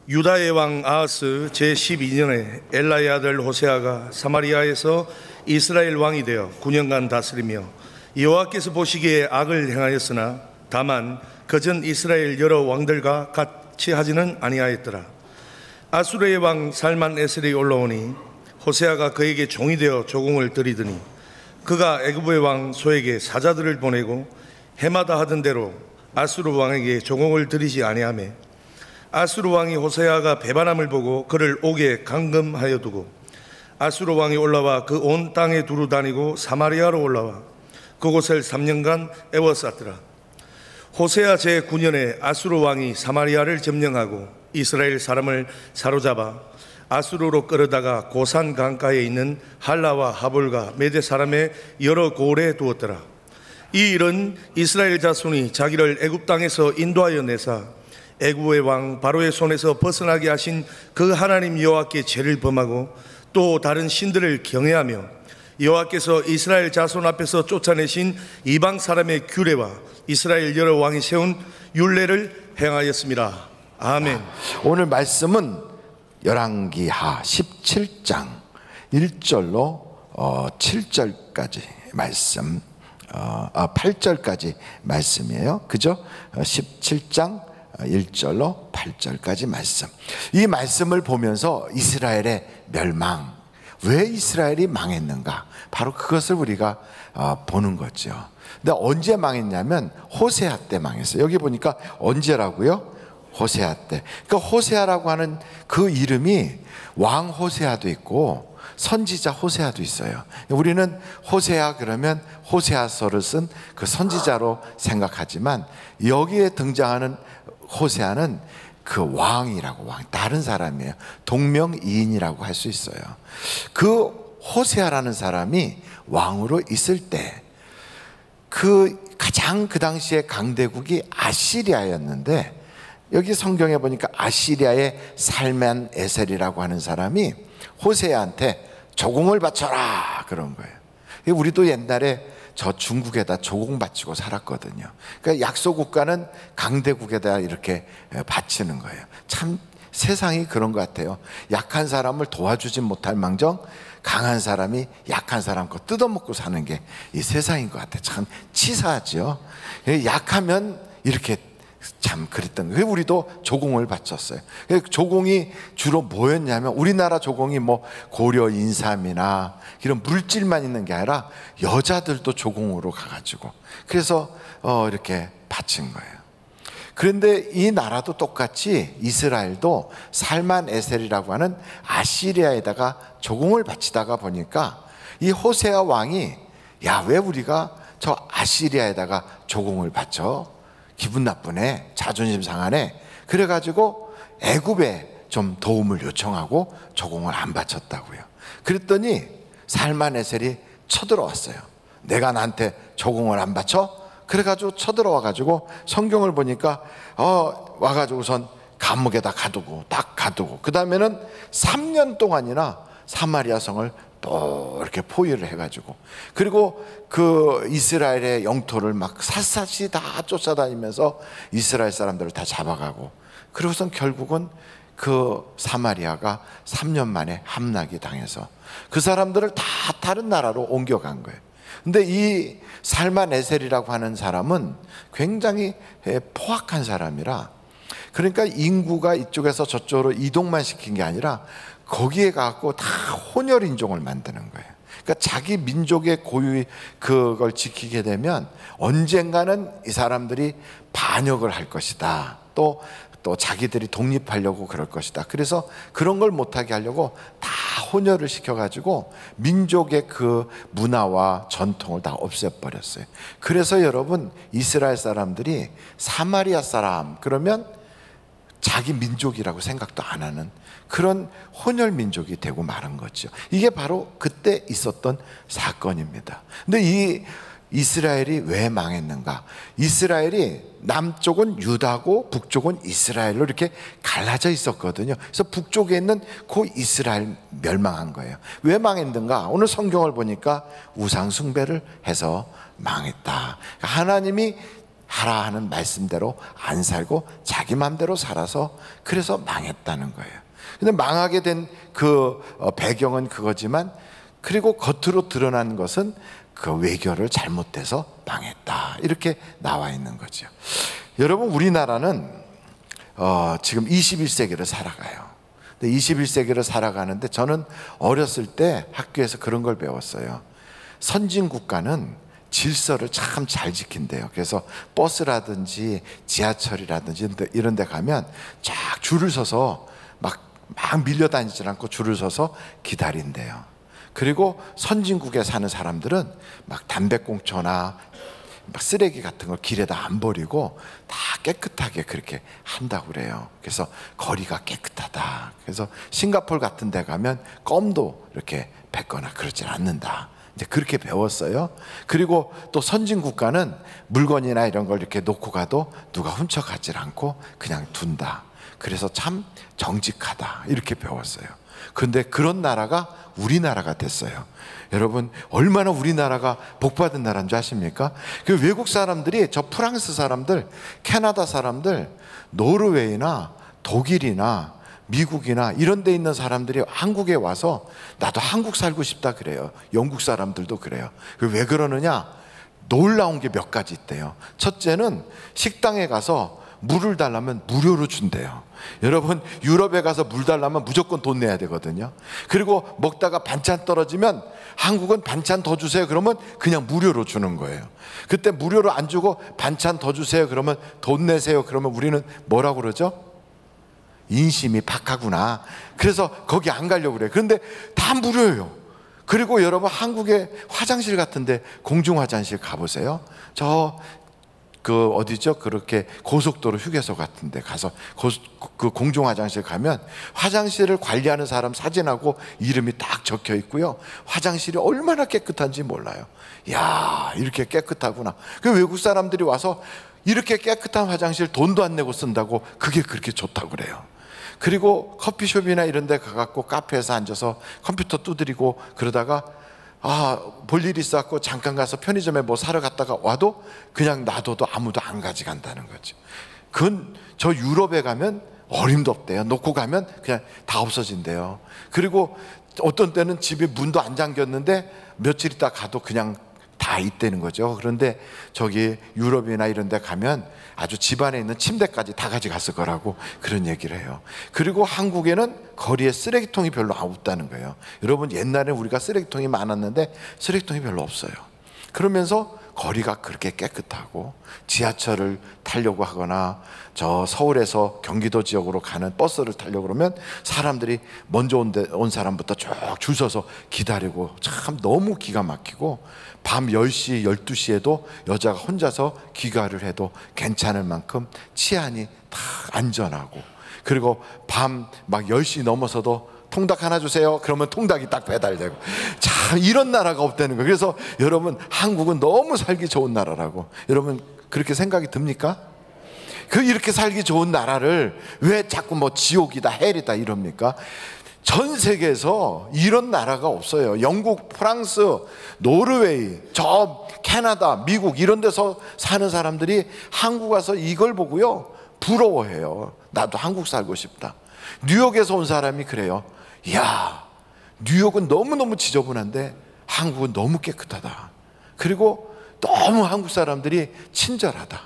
유다의 왕 아하스 제12년에 엘라의 아들 호세아가 사마리아에서 이스라엘 왕이 되어 9년간 다스리며 여호와께서 보시기에 악을 행하였으나 다만 그전 이스라엘 여러 왕들과 같이 하지는 아니하였더라. 아수르의 왕 살만에셀이 올라오니 호세아가 그에게 종이 되어 조공을 드리더니 그가 애굽의 왕 소에게 사자들을 보내고 해마다 하던 대로 아수르 왕에게 조공을 드리지 아니하며 아수르 왕이 호세아가 배반함을 보고 그를 옥에 감금하여 두고 아수르 왕이 올라와 그 온 땅에 두루 다니고 사마리아로 올라와 그곳을 3년간 애워쌌더라. 호세아 제9년에 아수르 왕이 사마리아를 점령하고 이스라엘 사람을 사로잡아 아수르로 끌어다가 고산 강가에 있는 할라와 하볼과 메대 사람의 여러 고을에 두었더라. 이 일은 이스라엘 자손이 자기를 애굽 땅에서 인도하여 내사 애굽의 왕 바로의 손에서 벗어나게 하신 그 하나님 여호와께 죄를 범하고 또 다른 신들을 경외하며 여호와께서 이스라엘 자손 앞에서 쫓아내신 이방 사람의 규례와 이스라엘 여러 왕이 세운 율례를 행하였습니다. 아멘. 오늘 말씀은 열왕기하 17장 1절로 7절까지 말씀, 8절까지 말씀이에요. 그죠? 17장 1절로 8절까지 말씀. 이 말씀을 보면서 이스라엘의 멸망, 왜 이스라엘이 망했는가, 바로 그것을 우리가 보는 거죠. 근데 언제 망했냐면 호세아 때 망했어요. 여기 보니까 언제라고요? 호세아 때. 그러니까 호세아라고 하는 그 이름이 왕 호세아도 있고 선지자 호세아도 있어요. 우리는 호세아 그러면 호세아서를 쓴 그 선지자로 생각하지만 여기에 등장하는 호세아는 그 왕이라고, 다른 사람이에요. 동명이인이라고 할 수 있어요. 그 호세아라는 사람이 왕으로 있을 때 가장 그 당시에 강대국이 아시리아였는데, 여기 성경에 보니까 아시리아의 살만 에셀이라고 하는 사람이 호세아한테 조공을 바쳐라 그런 거예요. 우리도 옛날에 저 중국에다 조공 바치고 살았거든요. 그러니까 약소국가는 강대국에다 이렇게 바치는 거예요. 참 세상이 그런 것 같아요. 약한 사람을 도와주지 못할 망정 강한 사람이 약한 사람 거 뜯어먹고 사는 게 이 세상인 것 같아요. 참 치사하죠. 약하면 이렇게 참 그랬던 거예요. 우리도 조공을 바쳤어요. 조공이 주로 뭐였냐면, 우리나라 조공이 뭐 고려 인삼이나 이런 물질만 있는 게 아니라 여자들도 조공으로 가가지고 그래서 이렇게 바친 거예요. 그런데 이 나라도 똑같이 이스라엘도 살만 에셀이라고 하는 아시리아에다가 조공을 바치다가 보니까 이 호세아 왕이, 야, 왜 우리가 저 아시리아에다가 조공을 바쳐? 기분 나쁘네, 자존심 상하네. 그래가지고 애굽에 좀 도움을 요청하고 조공을 안 바쳤다고요. 그랬더니 살만에셀이 쳐들어왔어요. 내가 나한테 조공을 안 바쳐? 그래가지고 쳐들어와가지고 성경을 보니까 와가지고선 감옥에다 가두고 딱 가두고, 그 다음에는 3년 동안이나 사마리아 성을 또 이렇게 포위를 해가지고, 그리고 그 이스라엘의 영토를 막 샅샅이 다 쫓아다니면서 이스라엘 사람들을 다 잡아가고, 그리고선 결국은 그 사마리아가 3년 만에 함락이 당해서 그 사람들을 다 다른 나라로 옮겨간 거예요. 근데 이 살만에셀이라고 하는 사람은 굉장히 포악한 사람이라, 그러니까 인구가 이쪽에서 저쪽으로 이동만 시킨 게 아니라 거기에 가고 다 혼혈인종을 만드는 거예요. 그러니까 자기 민족의 고유 그걸 지키게 되면 언젠가는 이 사람들이 반역을 할 것이다. 또 자기들이 독립하려고 그럴 것이다. 그래서 그런 걸 못하게 하려고 다 혼혈을 시켜가지고 민족의 그 문화와 전통을 다 없애버렸어요. 그래서 여러분, 이스라엘 사람들이 사마리아 사람 그러면 자기 민족이라고 생각도 안 하는 그런 혼혈 민족이 되고 마는 거죠. 이게 바로 그때 있었던 사건입니다. 근데 이 이스라엘이 왜 망했는가? 이스라엘이 남쪽은 유다고 북쪽은 이스라엘로 이렇게 갈라져 있었거든요. 그래서 북쪽에 있는 그 이스라엘 멸망한 거예요. 왜 망했는가? 오늘 성경을 보니까 우상 숭배를 해서 망했다. 하나님이 하라 하는 말씀대로 안 살고 자기 마음대로 살아서 그래서 망했다는 거예요. 근데 망하게 된 그 배경은 그거지만, 그리고 겉으로 드러난 것은 그 외교를 잘못돼서 망했다, 이렇게 나와 있는 거죠. 여러분, 우리나라는 지금 21세기를 살아가요. 근데 21세기를 살아가는데 저는 어렸을 때 학교에서 그런 걸 배웠어요. 선진 국가는 질서를 참 잘 지킨대요. 그래서 버스라든지 지하철이라든지 이런 데 가면 쫙 줄을 서서 막 밀려다니지 않고 줄을 서서 기다린대요. 그리고 선진국에 사는 사람들은 막 담배꽁초나 막 쓰레기 같은 걸 길에다 안 버리고 다 깨끗하게 그렇게 한다고 그래요. 그래서 거리가 깨끗하다. 그래서 싱가포르 같은 데 가면 껌도 이렇게 뱉거나 그러지 않는다, 이제 그렇게 배웠어요. 그리고 또 선진 국가는 물건이나 이런 걸 이렇게 놓고 가도 누가 훔쳐가지 않고 그냥 둔다. 그래서 참 정직하다, 이렇게 배웠어요. 근데 그런 나라가 우리나라가 됐어요. 여러분, 얼마나 우리나라가 복받은 나라인 줄 아십니까? 그 외국 사람들이, 저 프랑스 사람들, 캐나다 사람들, 노르웨이나 독일이나 미국이나 이런 데 있는 사람들이 한국에 와서 나도 한국 살고 싶다 그래요. 영국 사람들도 그래요. 왜 그러느냐? 놀라운 게 몇 가지 있대요. 첫째는 식당에 가서 물을 달라면 무료로 준대요. 여러분, 유럽에 가서 물 달라면 무조건 돈 내야 되거든요. 그리고 먹다가 반찬 떨어지면 한국은 반찬 더 주세요 그러면 그냥 무료로 주는 거예요. 그때 무료로 안 주고 반찬 더 주세요 그러면 돈 내세요 그러면 우리는 뭐라고 그러죠? 인심이 박하구나. 그래서 거기 안 가려고 그래요. 그런데 다 무료예요. 그리고 여러분, 한국의 화장실 같은데 공중 화장실 가보세요. 그 어디죠? 그렇게 고속도로 휴게소 같은 데 가서 그 공중 화장실 가면 화장실을 관리하는 사람 사진하고 이름이 딱 적혀 있고요. 화장실이 얼마나 깨끗한지 몰라요. 야, 이렇게 깨끗하구나. 그 외국 사람들이 와서 이렇게 깨끗한 화장실 돈도 안 내고 쓴다고 그게 그렇게 좋다고 그래요. 그리고 커피숍이나 이런 데 가갖고 카페에서 앉아서 컴퓨터 두드리고 그러다가 볼 일이 있어갖고 잠깐 가서 편의점에 뭐 사러 갔다가 와도 그냥 놔둬도 아무도 안 가져간다는 거죠. 그건 저 유럽에 가면 어림도 없대요. 놓고 가면 그냥 다 없어진대요. 그리고 어떤 때는 집에 문도 안 잠겼는데 며칠 있다 가도 그냥 다 있다는 거죠. 그런데 저기 유럽이나 이런 데 가면 아주 집안에 있는 침대까지 다 가져갔을 거라고 그런 얘기를 해요. 그리고 한국에는 거리에 쓰레기통이 별로 없다는 거예요. 여러분, 옛날에 우리가 쓰레기통이 많았는데 쓰레기통이 별로 없어요. 그러면서 거리가 그렇게 깨끗하고, 지하철을 타려고 하거나 저 서울에서 경기도 지역으로 가는 버스를 타려고 그러면 사람들이 먼저 온 사람부터 쭉 줄 서서 기다리고 참 너무 기가 막히고, 밤 10시, 12시에도 여자가 혼자서 귀가를 해도 괜찮을 만큼 치안이 다 안전하고, 그리고 밤 막 10시 넘어서도 통닭 하나 주세요 그러면 통닭이 딱 배달되고, 참 이런 나라가 없다는 거예요. 그래서 여러분, 한국은 너무 살기 좋은 나라라고. 여러분, 그렇게 생각이 듭니까? 이렇게 살기 좋은 나라를 왜 자꾸 뭐 지옥이다 헬이다 이럽니까? 전 세계에서 이런 나라가 없어요. 영국, 프랑스, 노르웨이, 저 캐나다, 미국 이런 데서 사는 사람들이 한국 와서 이걸 보고요 부러워해요. 나도 한국 살고 싶다. 뉴욕에서 온 사람이 그래요. 이야, 뉴욕은 너무너무 지저분한데 한국은 너무 깨끗하다. 그리고 너무 한국 사람들이 친절하다.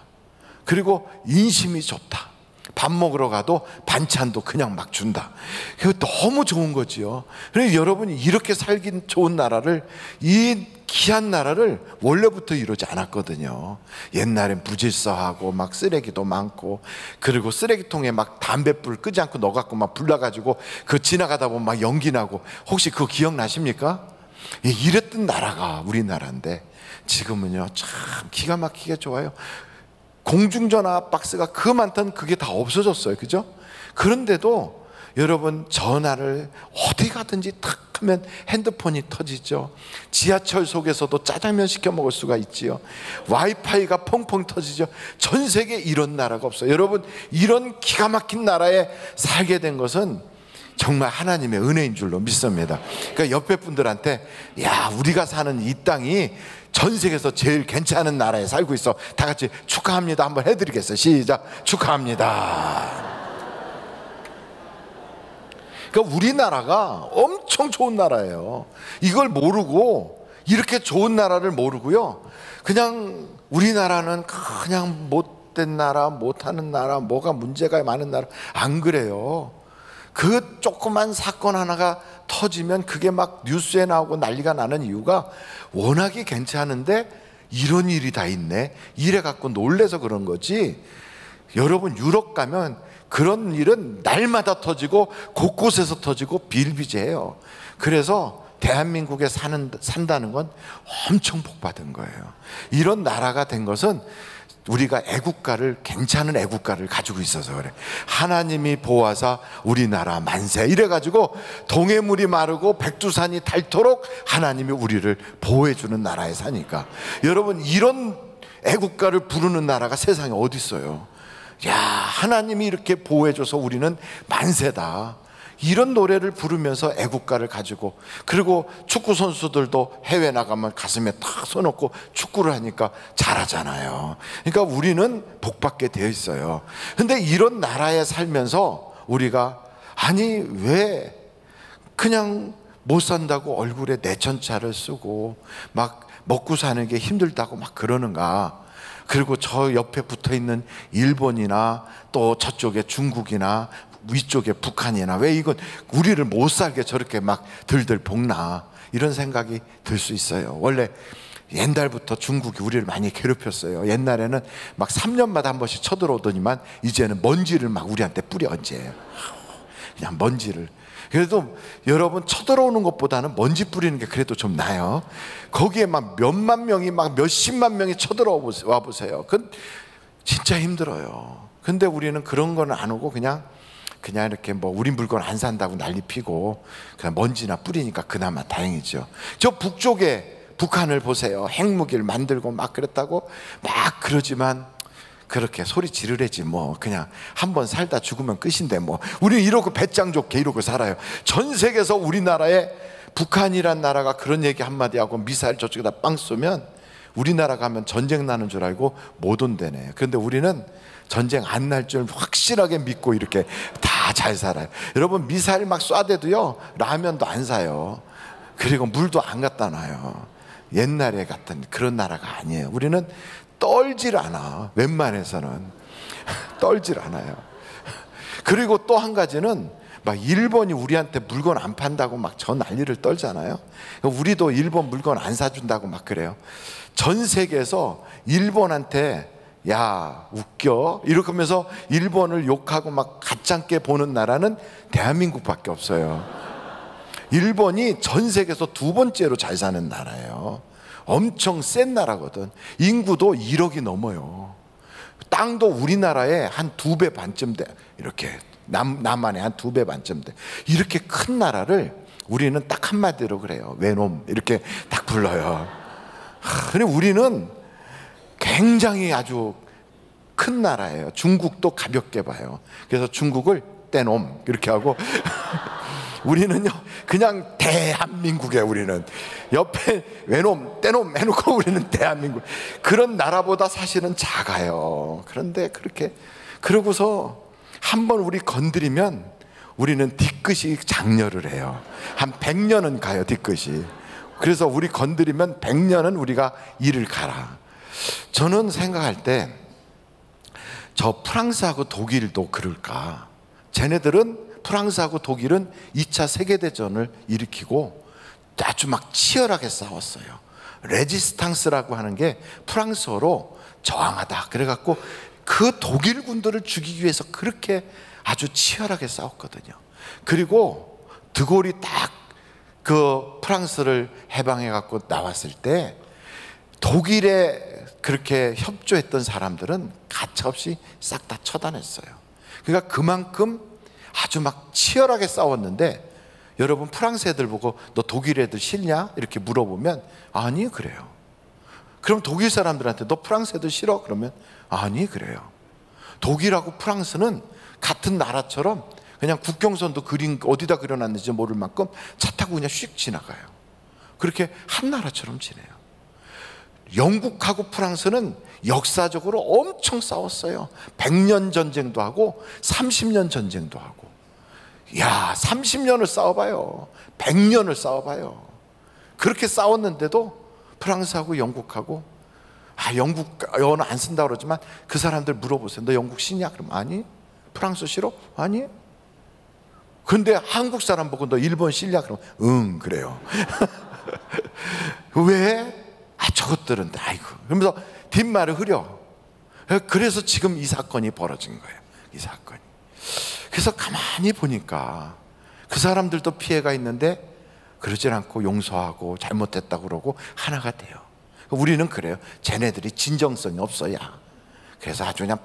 그리고 인심이 좋다. 밥 먹으러 가도 반찬도 그냥 막 준다. 그거 너무 좋은 거지요. 그래서 여러분이 이렇게 살긴 좋은 나라를, 이 귀한 나라를 원래부터 이러지 않았거든요. 옛날엔 부질서하고 막 쓰레기도 많고, 그리고 쓰레기통에 막 담뱃불 끄지 않고 넣어갖고 막 불나가지고 그 지나가다 보면 막 연기 나고, 혹시 그거 기억나십니까? 이랬던 나라가 우리나라인데 지금은요 참 기가 막히게 좋아요. 공중전화 박스가 그 많던 그게 다 없어졌어요. 그죠? 그런데도 여러분, 전화를 어디 가든지 탁 하면 핸드폰이 터지죠. 지하철 속에서도 짜장면 시켜 먹을 수가 있지요. 와이파이가 펑펑 터지죠. 전 세계에 이런 나라가 없어요. 여러분, 이런 기가 막힌 나라에 살게 된 것은 정말 하나님의 은혜인 줄로 믿습니다. 그러니까 옆에 분들한테, 야, 우리가 사는 이 땅이 전 세계에서 제일 괜찮은 나라에 살고 있어. 다 같이 축하합니다 한번 해드리겠어요. 시작. 축하합니다. 그러니까 우리나라가 엄청 좋은 나라예요. 이걸 모르고, 이렇게 좋은 나라를 모르고요, 그냥 우리나라는 그냥 못된 나라, 못하는 나라, 뭐가 문제가 많은 나라, 안 그래요. 그 조그만 사건 하나가 터지면 그게 막 뉴스에 나오고 난리가 나는 이유가 워낙에 괜찮은데 이런 일이 다 있네, 이래 갖고 놀래서 그런 거지. 여러분 유럽 가면 그런 일은 날마다 터지고 곳곳에서 터지고 비일비재해요. 그래서 대한민국에 산다는 건 엄청 복받은 거예요. 이런 나라가 된 것은 우리가 애국가를, 괜찮은 애국가를 가지고 있어서 그래. 하나님이 보아사 우리나라 만세 이래가지고 동해물이 마르고 백두산이 닳도록 하나님이 우리를 보호해주는 나라에 사니까. 여러분 이런 애국가를 부르는 나라가 세상에 어디 있어요? 야, 하나님이 이렇게 보호해줘서 우리는 만세다, 이런 노래를 부르면서 애국가를 가지고, 그리고 축구 선수들도 해외 나가면 가슴에 탁 써놓고 축구를 하니까 잘하잖아요. 그러니까 우리는 복받게 되어 있어요. 근데 이런 나라에 살면서 우리가, 아니 왜 그냥 못 산다고 얼굴에 내천차를 쓰고 막 먹고 사는 게 힘들다고 막 그러는가. 그리고 저 옆에 붙어 있는 일본이나 또 저쪽에 중국이나 위쪽에 북한이나 왜 이건 우리를 못 살게 저렇게 막 들들 볶나, 이런 생각이 들 수 있어요. 원래 옛날부터 중국이 우리를 많이 괴롭혔어요. 옛날에는 막 3년마다 한 번씩 쳐들어오더니만 이제는 먼지를 막 우리한테 뿌려 얹어요. 그냥 먼지를. 그래도 여러분 쳐들어오는 것보다는 먼지 뿌리는 게 그래도 좀 나아요. 거기에 막 몇만 명이, 막 몇십만 명이 쳐들어와 보세요. 그건 진짜 힘들어요. 근데 우리는 그런 거는 안 오고 그냥 이렇게 뭐 우리 물건 안 산다고 난리 피고 그냥 먼지나 뿌리니까 그나마 다행이죠. 저 북쪽에 북한을 보세요. 핵무기를 만들고 막 그랬다고 막 그러지만 그렇게 소리 지르래지 뭐. 그냥 한번 살다 죽으면 끝인데 뭐. 우리 이러고 배짱 좋게 이러고 살아요. 전 세계에서 우리나라에 북한이란 나라가 그런 얘기 한마디 하고 미사일 저쪽에다 빵 쏘면 우리나라 가면 전쟁 나는 줄 알고 못 온대네. 그런데 우리는 전쟁 안 날 줄 확실하게 믿고 이렇게 다 잘 살아요. 여러분 미사일 막 쏴대도요 라면도 안 사요. 그리고 물도 안 갖다 놔요. 옛날에 같은 그런 나라가 아니에요. 우리는 떨질 않아. 웬만해서는 떨질 않아요. 그리고 또 한 가지는 막 일본이 우리한테 물건 안 판다고 막 저 난리를 떨잖아요. 우리도 일본 물건 안 사준다고 막 그래요. 전 세계에서 일본한테 야 웃겨 이렇게 하면서 일본을 욕하고 막 가짱게 보는 나라는 대한민국밖에 없어요. 일본이 전 세계에서 두 번째로 잘 사는 나라예요. 엄청 센 나라거든. 인구도 1억이 넘어요. 땅도 우리나라의 한 2배 반쯤 돼. 이렇게 남한의 한 2배 반쯤 돼. 이렇게 큰 나라를 우리는 딱 한마디로 그래요. 외놈 이렇게 딱 불러요. 근데 우리는 굉장히 아주 큰 나라예요. 중국도 가볍게 봐요. 그래서 중국을 떼놈 이렇게 하고 우리는요 그냥 대한민국에, 우리는 옆에 외놈 떼놈 해놓고 우리는 대한민국. 그런 나라보다 사실은 작아요. 그런데 그렇게 그러고서 한번 우리 건드리면 우리는 뒤끝이 장렬을 해요. 한 100년은 가요 뒤끝이. 그래서 우리 건드리면 100년은 우리가 이를 가라. 저는 생각할 때 저 프랑스하고 독일도 그럴까. 쟤네들은 프랑스하고 독일은 2차 세계대전을 일으키고 아주 막 치열하게 싸웠어요. 레지스탕스라고 하는 게 프랑스어로 저항하다. 그래갖고 그 독일 군들을 죽이기 위해서 그렇게 아주 치열하게 싸웠거든요. 그리고 드골이 딱 그 프랑스를 해방해갖고 나왔을 때 독일에 그렇게 협조했던 사람들은 가차없이 싹 다 처단했어요. 그러니까 그만큼 아주 막 치열하게 싸웠는데, 여러분 프랑스 애들 보고 너 독일 애들 싫냐? 이렇게 물어보면 아니 그래요. 그럼 독일 사람들한테 너 프랑스 애들 싫어? 그러면 아니 그래요. 독일하고 프랑스는 같은 나라처럼 그냥 국경선도 어디다 그려놨는지 모를 만큼 차 타고 그냥 휙 지나가요. 그렇게 한 나라처럼 지내요. 영국하고 프랑스는 역사적으로 엄청 싸웠어요. 100년 전쟁도 하고 30년 전쟁도 하고. 야, 30년을 싸워봐요. 100년을 싸워봐요. 그렇게 싸웠는데도 프랑스하고 영국하고, 영국 영어는 안 쓴다 그러지만 그 사람들 물어보세요. 너 영국 싫냐? 그럼 아니. 프랑스 싫어? 아니. 근데 한국 사람 보고 너 일본 싫냐? 그럼 응, 그래요. 왜? 저것들은 아이고. 그러면서 뒷말을 흐려. 그래서 지금 이 사건이 벌어진 거예요. 이 사건이. 그래서 가만히 보니까 그 사람들도 피해가 있는데 그러질 않고 용서하고 잘못했다고 그러고 하나가 돼요. 우리는 그래요. 쟤네들이 진정성이 없어야. 그래서 아주 그냥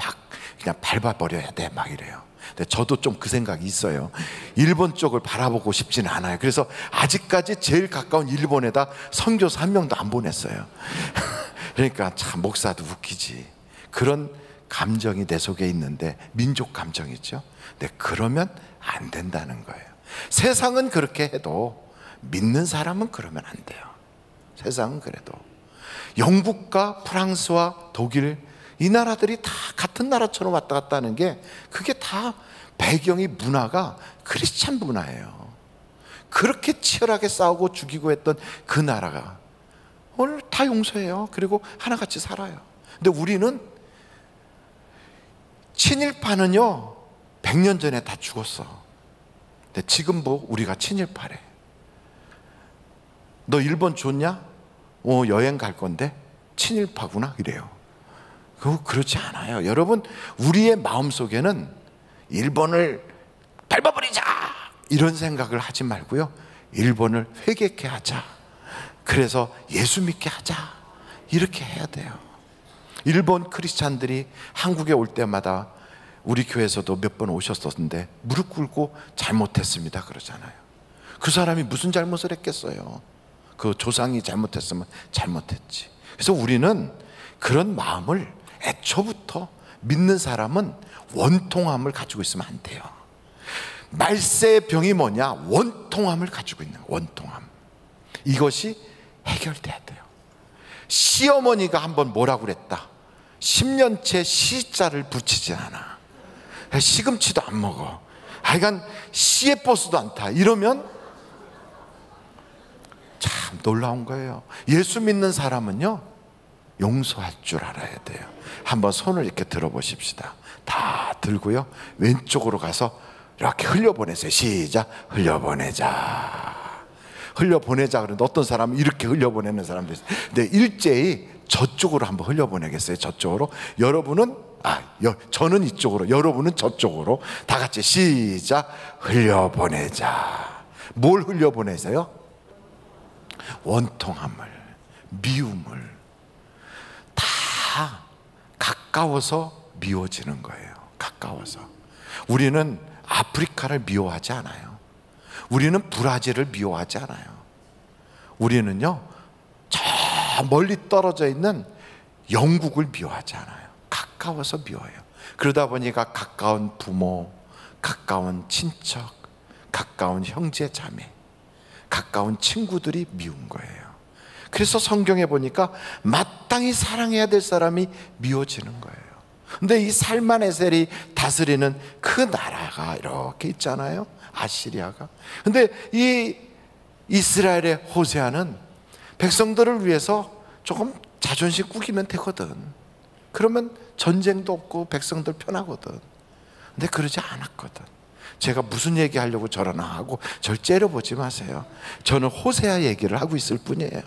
밟아버려야 돼, 막 이래요. 근데 저도 좀 그 생각이 있어요. 일본 쪽을 바라보고 싶지는 않아요. 그래서 아직까지 제일 가까운 일본에다 선교사 한 명도 안 보냈어요. 그러니까 참 목사도 웃기지. 그런 감정이 내 속에 있는데, 민족 감정이죠. 근데 그러면 안 된다는 거예요. 세상은 그렇게 해도 믿는 사람은 그러면 안 돼요. 세상은 그래도. 영국과 프랑스와 독일, 이 나라들이 다 같은 나라처럼 왔다 갔다 하는 게, 그게 다 배경이, 문화가 크리스찬 문화예요. 그렇게 치열하게 싸우고 죽이고 했던 그 나라가 오늘 다 용서해요. 그리고 하나같이 살아요. 근데 우리는, 친일파는요 100년 전에 다 죽었어. 근데 지금 뭐 우리가 친일파래. 너 일본 좋냐? 여행 갈 건데 친일파구나, 이래요. 그렇지 않아요. 여러분, 우리의 마음속에는 일본을 밟아버리자 이런 생각을 하지 말고요, 일본을 회개케 하자. 그래서 예수 믿게 하자, 이렇게 해야 돼요. 일본 크리스찬들이 한국에 올 때마다 우리 교회에서도 몇 번 오셨었는데 무릎 꿇고 잘못했습니다 그러잖아요. 그 사람이 무슨 잘못을 했겠어요? 그 조상이 잘못했으면 잘못했지. 그래서 우리는 그런 마음을 애초부터, 믿는 사람은 원통함을 가지고 있으면 안 돼요. 말세의 병이 뭐냐? 원통함을 가지고 있는 거예요. 원통함. 이것이 해결돼야 돼요. 시어머니가 한번 뭐라고 그랬다. 10년째 시자를 붙이지 않아. 시금치도 안 먹어. 하여간 시의 버스도 안 타. 이러면 참 놀라운 거예요. 예수 믿는 사람은요, 용서할 줄 알아야 돼요. 한번 손을 이렇게 들어보십시다. 다 들고요, 왼쪽으로 가서 이렇게 흘려보내세요. 시작. 흘려보내자. 흘려보내자. 그런데 어떤 사람은 이렇게 흘려보내는 사람도 있어요. 근데 일제히 저쪽으로 한번 흘려보내겠어요. 저쪽으로. 여러분은, 저는 이쪽으로, 여러분은 저쪽으로. 다 같이 시작. 흘려보내자. 뭘 흘려보내세요? 원통함을, 미움을. 다 가까워서 미워지는 거예요. 가까워서. 우리는 아프리카를 미워하지 않아요. 우리는 브라질을 미워하지 않아요. 우리는요, 저 멀리 떨어져 있는 영국을 미워하지 않아요. 가까워서 미워해요. 그러다 보니까 가까운 부모, 가까운 친척, 가까운 형제 자매, 가까운 친구들이 미운 거예요. 그래서 성경에 보니까 마땅히 사랑해야 될 사람이 미워지는 거예요. 근데 이 살만에셀이 다스리는 그 나라가 이렇게 있잖아요. 아시리아가. 근데 이 이스라엘의 호세아는 백성들을 위해서 조금 자존심 꾸기면 되거든. 그러면 전쟁도 없고 백성들 편하거든. 근데 그러지 않았거든. 제가 무슨 얘기 하려고 저러나 하고 절 째려보지 마세요. 저는 호세아 얘기를 하고 있을 뿐이에요.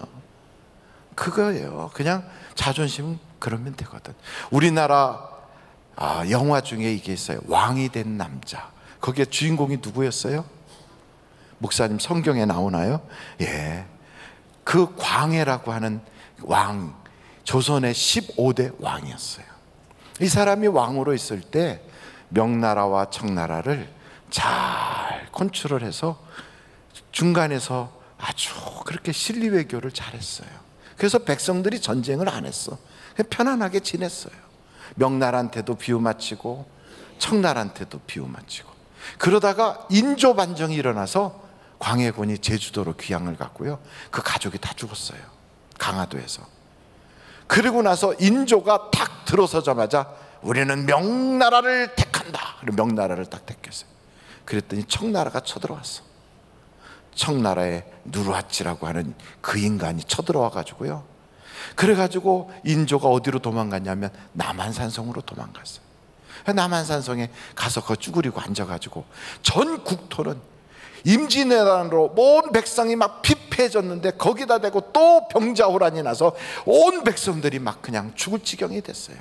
그거예요. 그냥 자존심 그러면 되거든. 우리나라 영화 중에 이게 있어요. 왕이 된 남자. 거기에 주인공이 누구였어요? 목사님 성경에 나오나요? 예. 그 광해라고 하는 왕, 조선의 15대 왕이었어요. 이 사람이 왕으로 있을 때 명나라와 청나라를 잘 컨트롤해서 중간에서 아주 그렇게 실리 외교를 잘했어요. 그래서 백성들이 전쟁을 안 했어. 편안하게 지냈어요. 명나라한테도 비유 맞히고 청나라한테도 비유 맞히고. 그러다가 인조 반정이 일어나서 광해군이 제주도로 귀향을 갔고요, 그 가족이 다 죽었어요. 강화도에서. 그리고 나서 인조가 탁 들어서자마자 우리는 명나라를 택한다. 그리고 명나라를 딱 택했어요. 그랬더니 청나라가 쳐들어왔어. 청나라의 누르하치라고 하는 그 인간이 쳐들어와 가지고요, 그래가지고 인조가 어디로 도망갔냐면 남한산성으로 도망갔어요. 남한산성에 가서 그 쭈그리고 앉아가지고 전 국토는 임진왜란으로 온 백성이 막 피폐해졌는데 거기다 대고 또 병자호란이 나서 온 백성들이 막 그냥 죽을 지경이 됐어요.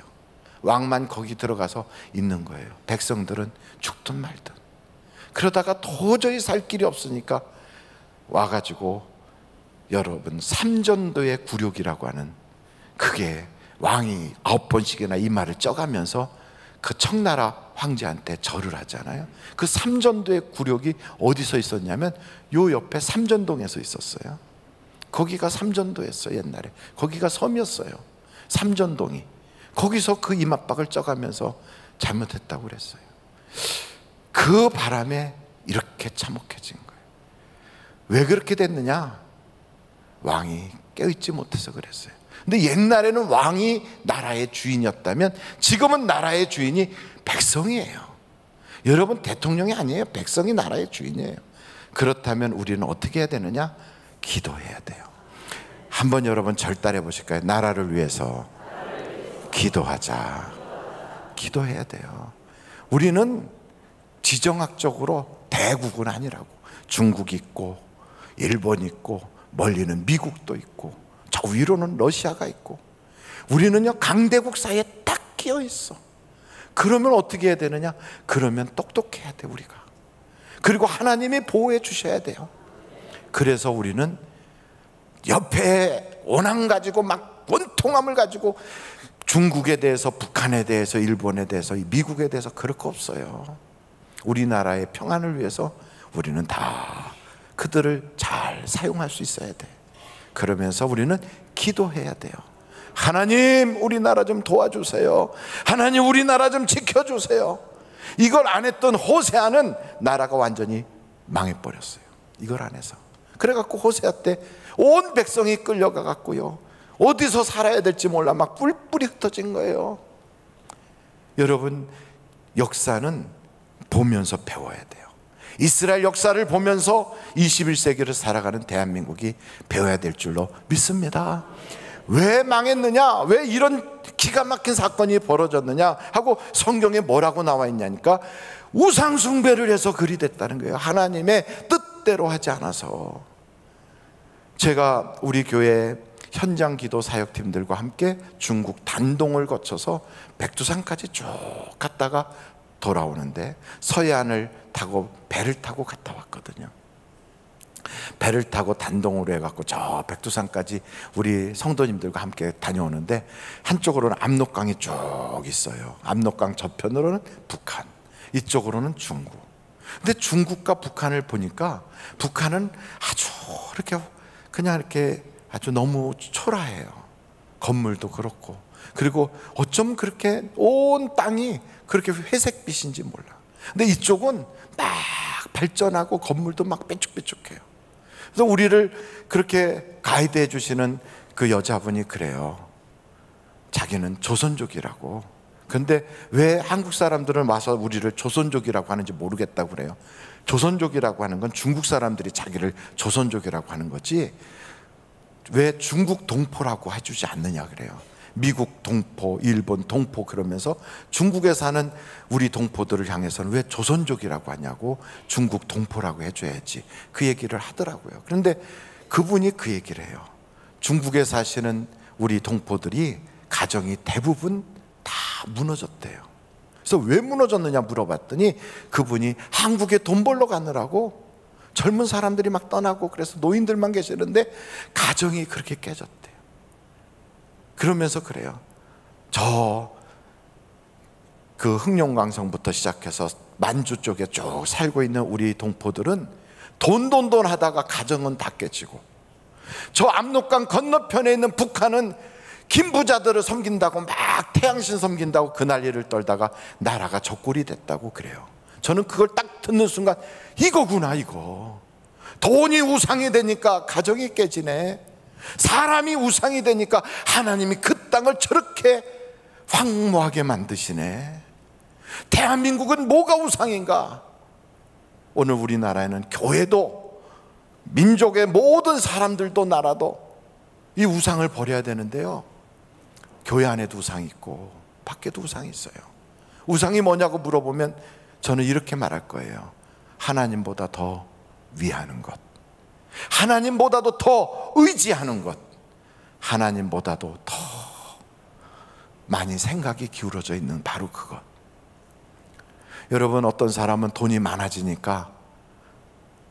왕만 거기 들어가서 있는 거예요. 백성들은 죽든 말든. 그러다가 도저히 살 길이 없으니까 와가지고 여러분 삼전도의 굴욕이라고 하는, 그게 왕이 9번씩이나 이 말을 쪄가면서 그 청나라 황제한테 절을 하잖아요. 그 삼전도의 굴욕이 어디서 있었냐면 요 옆에 삼전동에서 있었어요. 거기가 삼전도였어요. 옛날에 거기가 섬이었어요. 삼전동이. 거기서 그 이맛박을 쪄가면서 잘못했다고 그랬어요. 그 바람에 이렇게 참혹해진 거예요. 왜 그렇게 됐느냐? 왕이 깨어있지 못해서 그랬어요. 근데 옛날에는 왕이 나라의 주인이었다면 지금은 나라의 주인이 백성이에요. 여러분, 대통령이 아니에요. 백성이 나라의 주인이에요. 그렇다면 우리는 어떻게 해야 되느냐? 기도해야 돼요. 한번 여러분 절단해 보실까요? 나라를 위해서 기도하자. 기도해야 돼요. 우리는 지정학적으로 대국은 아니라고. 중국이 있고 일본이 있고 멀리는 미국도 있고 저 위로는 러시아가 있고, 우리는요 강대국 사이에 딱 끼어 있어. 그러면 어떻게 해야 되느냐? 그러면 똑똑해야 돼 우리가. 그리고 하나님이 보호해 주셔야 돼요. 그래서 우리는 옆에 원한 가지고 막 원통함을 가지고 중국에 대해서, 북한에 대해서, 일본에 대해서, 미국에 대해서 그럴 거 없어요. 우리나라의 평안을 위해서 우리는 다 그들을 잘 사용할 수 있어야 돼. 그러면서 우리는 기도해야 돼요. 하나님, 우리나라 좀 도와주세요. 하나님, 우리나라 좀 지켜주세요. 이걸 안 했던 호세아는 나라가 완전히 망해버렸어요. 이걸 안 해서. 그래갖고 호세아 때 온 백성이 끌려가 갖고요, 어디서 살아야 될지 몰라 막 뿔뿔이 흩어진 거예요. 여러분, 역사는 보면서 배워야 돼요. 이스라엘 역사를 보면서 21세기를 살아가는 대한민국이 배워야 될 줄로 믿습니다. 왜 망했느냐? 왜 이런 기가 막힌 사건이 벌어졌느냐 하고 성경에 뭐라고 나와 있냐니까 우상 숭배를 해서 그리 됐다는 거예요. 하나님의 뜻대로 하지 않아서. 제가 우리 교회 현장 기도 사역팀들과 함께 중국 단동을 거쳐서 백두산까지 쭉 갔다가 돌아오는데 서해안을 타고 배를 타고 갔다 왔거든요. 배를 타고 단동으로 해갖고 저 백두산까지 우리 성도님들과 함께 다녀오는데, 한쪽으로는 압록강이 쭉 있어요. 압록강 저편으로는 북한, 이쪽으로는 중국. 근데 중국과 북한을 보니까 북한은 아주 이렇게 그냥 이렇게 아주 너무 초라해요. 건물도 그렇고. 그리고 어쩜 그렇게 온 땅이 그렇게 회색빛인지 몰라. 근데 이쪽은 막 발전하고 건물도 막 삐쭉삐쭉해요. 그래서 우리를 그렇게 가이드해 주시는 그 여자분이 그래요. 자기는 조선족이라고. 근데 왜 한국 사람들은 와서 우리를 조선족이라고 하는지 모르겠다고 그래요. 조선족이라고 하는 건 중국 사람들이 자기를 조선족이라고 하는 거지, 왜 중국 동포라고 해주지 않느냐 그래요. 미국 동포, 일본 동포 그러면서 중국에 사는 우리 동포들을 향해서는 왜 조선족이라고 하냐고, 중국 동포라고 해줘야지, 그 얘기를 하더라고요. 그런데 그분이 그 얘기를 해요. 중국에 사시는 우리 동포들이 가정이 대부분 다 무너졌대요. 그래서 왜 무너졌느냐 물어봤더니 그분이 한국에 돈 벌러 가느라고 젊은 사람들이 막 떠나고 그래서 노인들만 계시는데 가정이 그렇게 깨졌대요. 그러면서 그래요. 그 흥룡강성부터 시작해서 만주 쪽에 쭉 살고 있는 우리 동포들은 돈 하다가 가정은 다 깨지고, 저 압록강 건너편에 있는 북한은 김부자들을 섬긴다고 막 태양신 섬긴다고 그 난리를 떨다가 나라가 적골이 됐다고 그래요. 저는 그걸 딱 듣는 순간 이거구나, 이거. 돈이 우상이 되니까 가정이 깨지네. 사람이 우상이 되니까 하나님이 그 땅을 저렇게 황무하게 만드시네. 대한민국은 뭐가 우상인가? 오늘 우리나라에는 교회도 민족의 모든 사람들도 나라도 이 우상을 버려야 되는데요, 교회 안에도 우상이 있고 밖에도 우상이 있어요. 우상이 뭐냐고 물어보면 저는 이렇게 말할 거예요. 하나님보다 더 위하는 것, 하나님보다도 더 의지하는 것, 하나님보다도 더 많이 생각이 기울어져 있는 바로 그것. 여러분, 어떤 사람은 돈이 많아지니까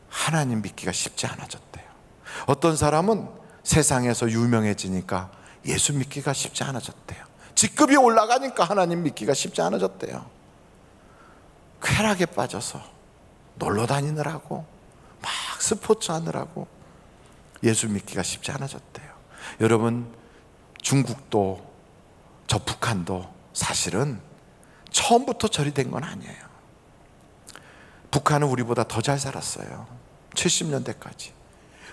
하나님 믿기가 쉽지 않아졌대요. 어떤 사람은 세상에서 유명해지니까 예수 믿기가 쉽지 않아졌대요. 직급이 올라가니까 하나님 믿기가 쉽지 않아졌대요. 쾌락에 빠져서 놀러 다니느라고 막 스포츠 하느라고 예수 믿기가 쉽지 않아졌대요. 여러분, 중국도 저 북한도 사실은 처음부터 절이 된 건 아니에요. 북한은 우리보다 더 잘 살았어요. 70년대까지.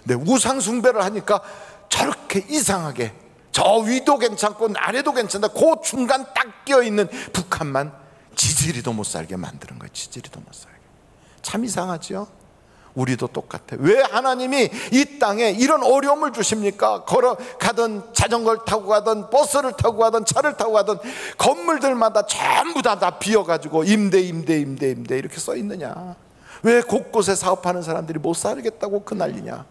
근데 우상 숭배를 하니까 저렇게 이상하게 저 위도 괜찮고 아래도 괜찮다, 그 중간 딱 끼어있는 북한만 지지리도 못 살게 만드는 거예요. 지지리도 못 살게. 참 이상하죠? 우리도 똑같아요. 왜 하나님이 이 땅에 이런 어려움을 주십니까? 걸어가든 자전거를 타고 가든 버스를 타고 가든 차를 타고 가든 건물들마다 전부 다 비어가지고 임대 이렇게 써 있느냐? 왜 곳곳에 사업하는 사람들이 못 살겠다고 그 난리냐?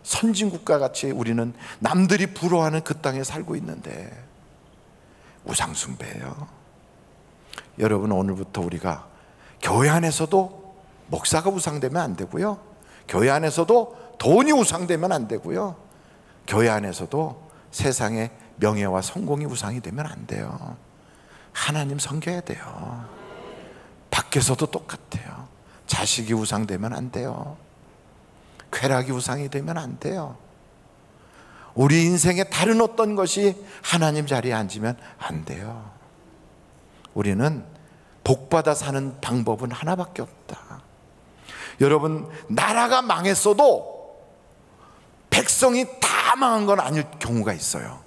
선진국가 같이 우리는 남들이 부러워하는 그 땅에 살고 있는데 우상숭배예요. 여러분, 오늘부터 우리가 교회 안에서도 목사가 우상되면 안 되고요, 교회 안에서도 돈이 우상되면 안 되고요, 교회 안에서도 세상의 명예와 성공이 우상이 되면 안 돼요. 하나님 섬겨야 돼요. 밖에서도 똑같아요. 자식이 우상되면 안 돼요. 쾌락이 우상이 되면 안 돼요. 우리 인생의 다른 어떤 것이 하나님 자리에 앉으면 안 돼요. 우리는 복받아 사는 방법은 하나밖에 없다. 여러분, 나라가 망했어도 백성이 다 망한 건 아닐 경우가 있어요.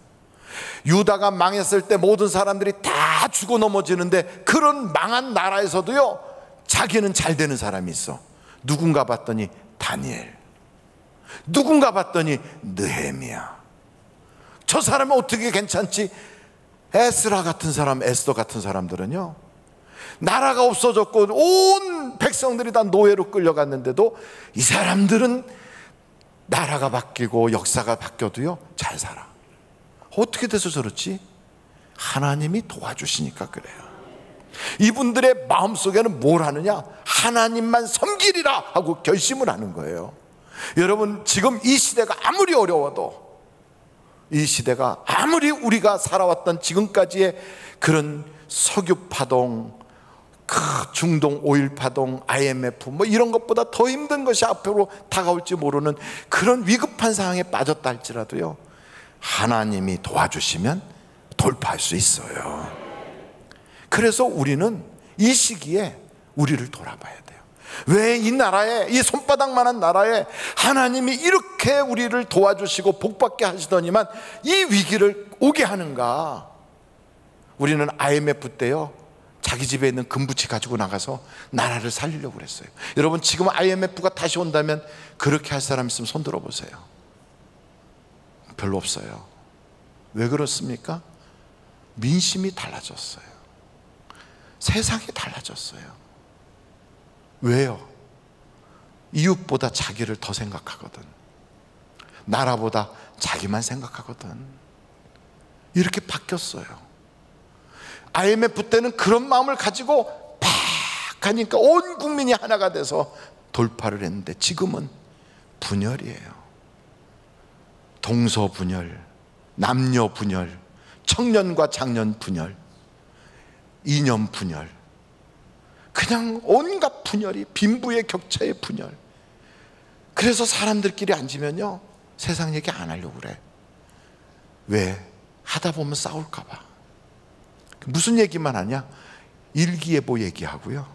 유다가 망했을 때 모든 사람들이 다 죽어 넘어지는데 그런 망한 나라에서도요, 자기는 잘 되는 사람이 있어. 누군가 봤더니 다니엘, 누군가 봤더니 느헤미야. 저 사람은 어떻게 괜찮지? 에스라 같은 사람, 에스더 같은 사람들은요, 나라가 없어졌고 온 백성들이 다 노예로 끌려갔는데도 이 사람들은 나라가 바뀌고 역사가 바뀌어도요 잘 살아. 어떻게 돼서 저렇지? 하나님이 도와주시니까 그래요. 이분들의 마음속에는 뭘 하느냐? 하나님만 섬기리라 하고 결심을 하는 거예요. 여러분, 지금 이 시대가 아무리 어려워도, 이 시대가 아무리 우리가 살아왔던 지금까지의 그런 석유 파동, 중동 오일 파동, IMF 뭐 이런 것보다 더 힘든 것이 앞으로 다가올지 모르는 그런 위급한 상황에 빠졌다 할지라도요, 하나님이 도와주시면 돌파할 수 있어요. 그래서 우리는 이 시기에 우리를 돌아봐야 돼요. 왜 이 나라에, 이 손바닥만한 나라에 하나님이 이렇게 우리를 도와주시고 복받게 하시더니만 이 위기를 오게 하는가? 우리는 IMF 때요, 자기 집에 있는 금부치 가지고 나가서 나라를 살리려고 그랬어요. 여러분, 지금 IMF가 다시 온다면 그렇게 할 사람 있으면 손 들어보세요. 별로 없어요. 왜 그렇습니까? 민심이 달라졌어요. 세상이 달라졌어요. 왜요? 이웃보다 자기를 더 생각하거든. 나라보다 자기만 생각하거든. 이렇게 바뀌었어요. IMF 때는 그런 마음을 가지고 팍 하니까 온 국민이 하나가 돼서 돌파를 했는데 지금은 분열이에요. 동서분열, 남녀분열, 청년과 장년 분열, 이념 분열, 그냥 온갖 분열이, 빈부의 격차의 분열. 그래서 사람들끼리 앉으면요 세상 얘기 안 하려고 그래. 왜? 하다 보면 싸울까 봐. 무슨 얘기만 하냐? 일기예보 얘기하고요,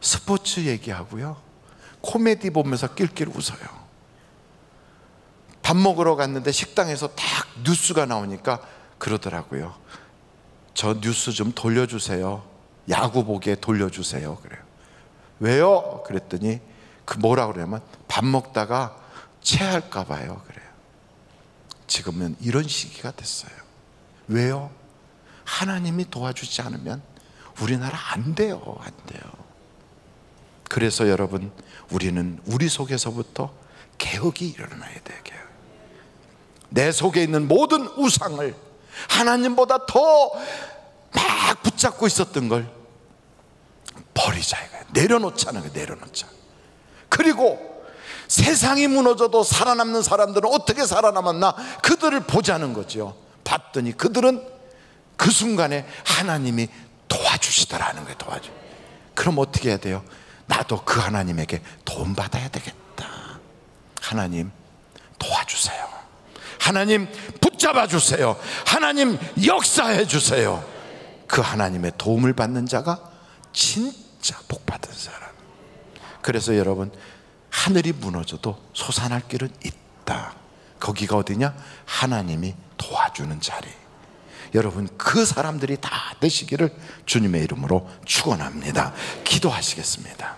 스포츠 얘기하고요, 코미디 보면서 낄낄 웃어요. 밥 먹으러 갔는데 식당에서 딱 뉴스가 나오니까 그러더라고요. 저 뉴스 좀 돌려주세요. 야구 보기에 돌려주세요. 그래요. 왜요? 그랬더니 그 뭐라 그러냐면 밥 먹다가 체할까 봐요. 그래요. 지금은 이런 시기가 됐어요. 왜요? 하나님이 도와주지 않으면 우리나라 안 돼요. 안 돼요. 그래서 여러분, 우리는 우리 속에서부터 개혁이 일어나야 돼요. 개혁. 내 속에 있는 모든 우상을 하나님보다 더 막 붙잡고 있었던 걸 버리자 이거예요. 내려놓자는 거예요. 내려놓자. 그리고 세상이 무너져도 살아남는 사람들은 어떻게 살아남았나 그들을 보자는 거죠. 봤더니 그들은 그 순간에 하나님이 도와주시더라는 거예요. 도와주. 그럼 어떻게 해야 돼요? 나도 그 하나님에게 도움 받아야 되겠다. 하나님 도와주세요. 하나님 붙잡아 주세요. 하나님 역사해 주세요. 그 하나님의 도움을 받는 자가 진짜 복 받은 사람. 그래서 여러분, 하늘이 무너져도 솟아날 길은 있다. 거기가 어디냐? 하나님이 도와주는 자리. 여러분, 그 사람들이 다 되시기를 주님의 이름으로 축원합니다. 기도하시겠습니다.